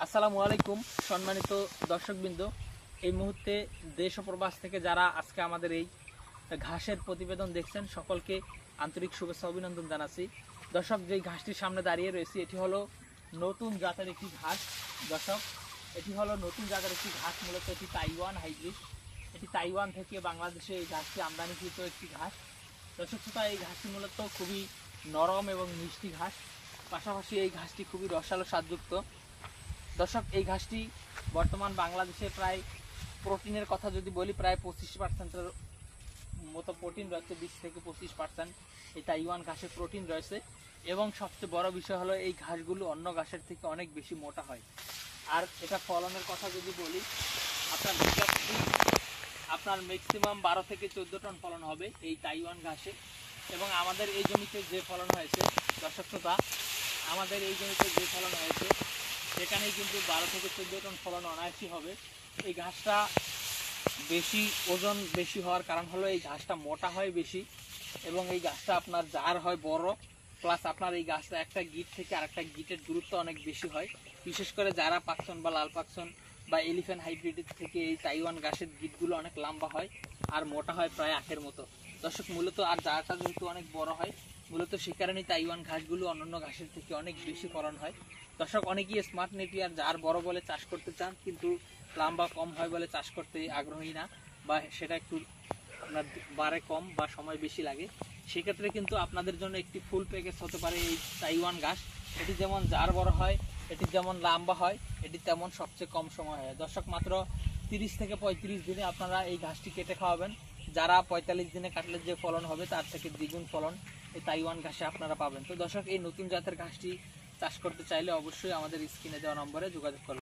আসসালামু আলাইকুম সম্মানিত দর্শকবৃন্দ। এই মুহূর্তে দেশ ও প্রবাস থেকে যারা আজকে আমাদের এই ঘাসের প্রতিবেদন দেখছেন সকলকে আন্তরিক শুভেচ্ছা অভিনন্দন জানাচ্ছি। দর্শক, যেই ঘাসটির সামনে দাঁড়িয়ে রয়েছি এটি হলো নতুন জাতের একটি ঘাস। দর্শক, এটি হলো নতুন জাতের একটি ঘাস, মূলত এটি তাইওয়ান হাইব্রিড। এটি তাইওয়ান থেকে বাংলাদেশে এই ঘাসটি আমদানিকৃত একটি ঘাস। দর্শক শ্রোতা, এই ঘাসটি মূলত খুবই নরম এবং মিষ্টি ঘাস, পাশাপাশি এই ঘাসটি খুবই রসালো স্বাদযুক্ত। দর্শক, এই ঘাসটি বর্তমান বাংলাদেশে প্রায় প্রোটিনের কথা যদি বলি, প্রায় 25%-এর মতো প্রোটিন রয়েছে, 20 থেকে 25% এই তাইওয়ান ঘাসে প্রোটিন রয়েছে। এবং সবচেয়ে বড় বিষয় হলো এই ঘাসগুলো অন্য ঘাসের থেকে অনেক বেশি মোটা হয়। আর এটা ফলনের কথা যদি বলি, আপনার ম্যাক্সিমাম 12 থেকে 14 টন ফলন হবে এই তাইওয়ান ঘাসে। এবং আমাদের এই জমিতে যে ফলন হয়েছে, দর্শক শ্রোতা, আমাদের এই জমিতে যে ফলন হয়েছে সেখানেই কিন্তু 12 থেকে 14 টন ফলন অনায়াসই হবে। এই ঘাসটা বেশি ওজন বেশি হওয়ার কারণ হলো এই ঘাসটা মোটা হয় বেশি, এবং এই ঘাসটা আপনার জার হয় বড়, প্লাস আপনার এই গাছটা একটা গিট থেকে আরেকটা গিটের দূরত্ব অনেক বেশি হয়। বিশেষ করে যারা পাকসন বা লাল পাকসন বা এলিফ্যান্ট হাইব্রিডের থেকে এই তাইওয়ান ঘাসের গিটগুলো অনেক লম্বা হয় আর মোটা হয় প্রায় আখের মতো। দর্শক, মূলত আর জারটা যেহেতু অনেক বড় হয়, মূলত সে কারণে তাইওয়ান ঘাসগুলো অন্যান্য ঘাসের থেকে অনেক বেশি ফলন হয়। দর্শক, অনেকেই স্মার্ট নেপিয়ার জার বড় বলে চাষ করতে চান, কিন্তু লম্বা কম হয় বলে চাষ করতে আগ্রহী না, বা সেটা একটু আপনার বারে কম বা সময় বেশি লাগে। সেক্ষেত্রে কিন্তু আপনাদের জন্য একটি ফুল প্যাকেজ হতে পারে এই তাইওয়ান ঘাস। এটি যেমন জার বড় হয়, এটি যেমন লম্বা হয়, এটি তেমন সবচেয়ে কম সময় হয়। দর্শক, মাত্র 30 থেকে 35 দিনে আপনারা এই ঘাসটি কেটে খাওয়াবেন। যারা 45 দিনে কাটলে যে ফলন হবে তার থেকে দ্বিগুণ ফলন এই তাইওয়ান ঘাসে আপনারা পাবেন। তো দর্শক, এই নতুন জাতের ঘাসটি চাষ করতে চাইলে অবশ্যই আমাদের স্ক্রিনে দেওয়া নম্বরে যোগাযোগ করবেন।